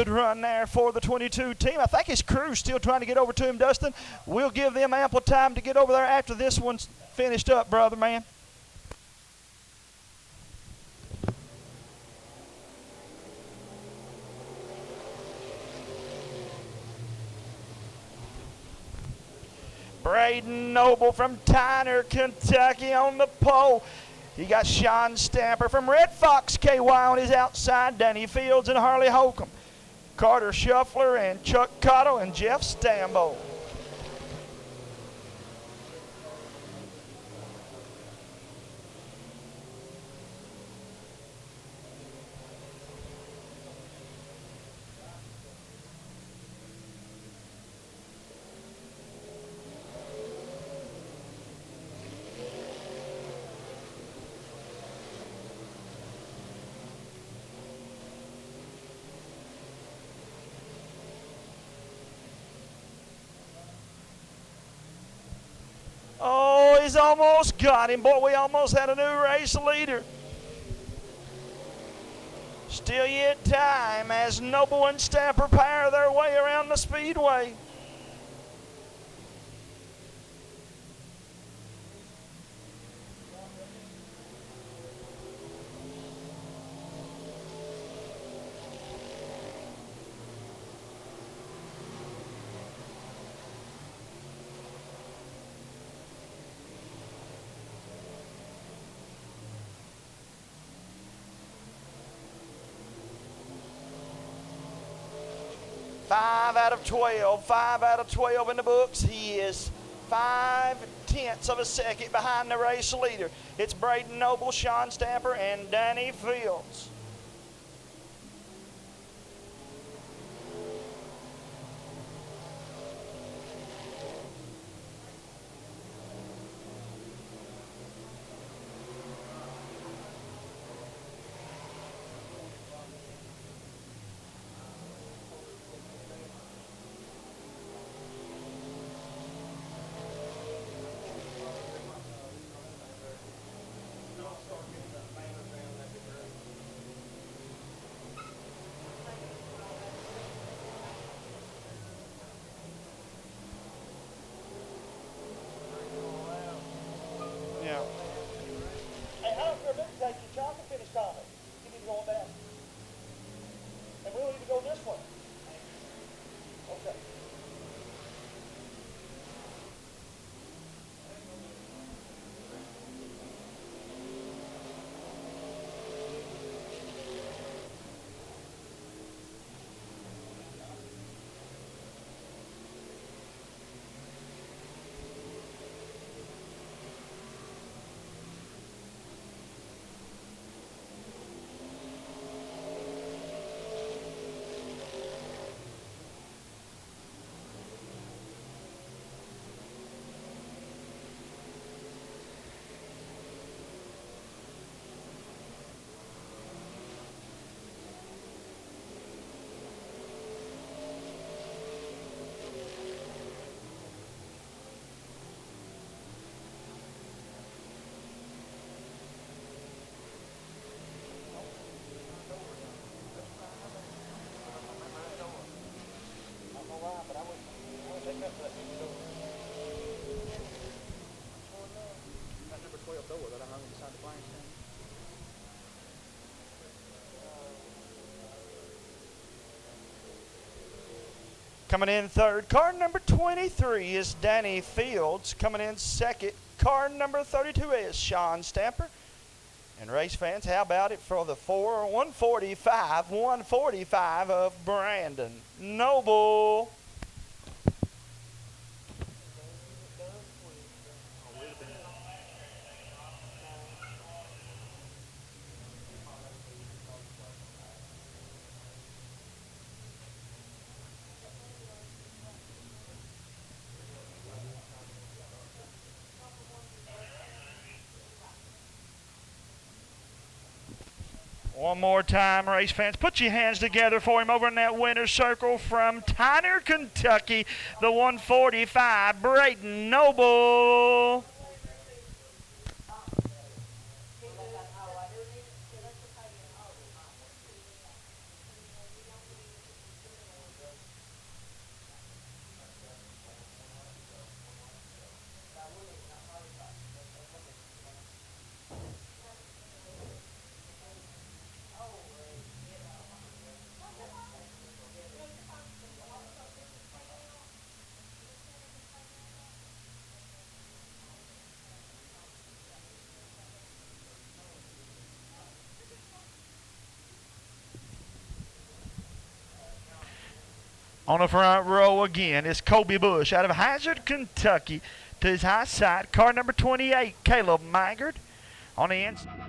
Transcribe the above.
Good run there for the 22 team. I think his crew's still trying to get over to him, Dustin. We'll give them ample time to get over there after this one's finished up, brother, man. Braden Noble from Tyner, Kentucky on the pole. You got Sean Stamper from Red Fox KY on his outside, Danny Fields and Harley Holcomb. Carter Shuffler and Chuck Cotto and Jeff Stambo. Oh, he's almost got him. Boy, we almost had a new race leader. Still yet time as Noble and Stamper power their way around the speedway. Five out of 12 in the books. He is 5/10 of a second behind the race leader. It's Braden Noble, Sean Stamper, and Danny Fields. Coming in third, car number 23 is Danny Fields. Coming in second, car number 32 is Sean Stamper. And race fans, how about it for the 145 of Brandon Noble. One more time, race fans. Put your hands together for him over in that winner's circle from Tyner, Kentucky, the 145, Braden Noble. On the front row again is Colby Bush out of Hazard, Kentucky. To his high side, car number 28, Caleb Mygard. On the inside.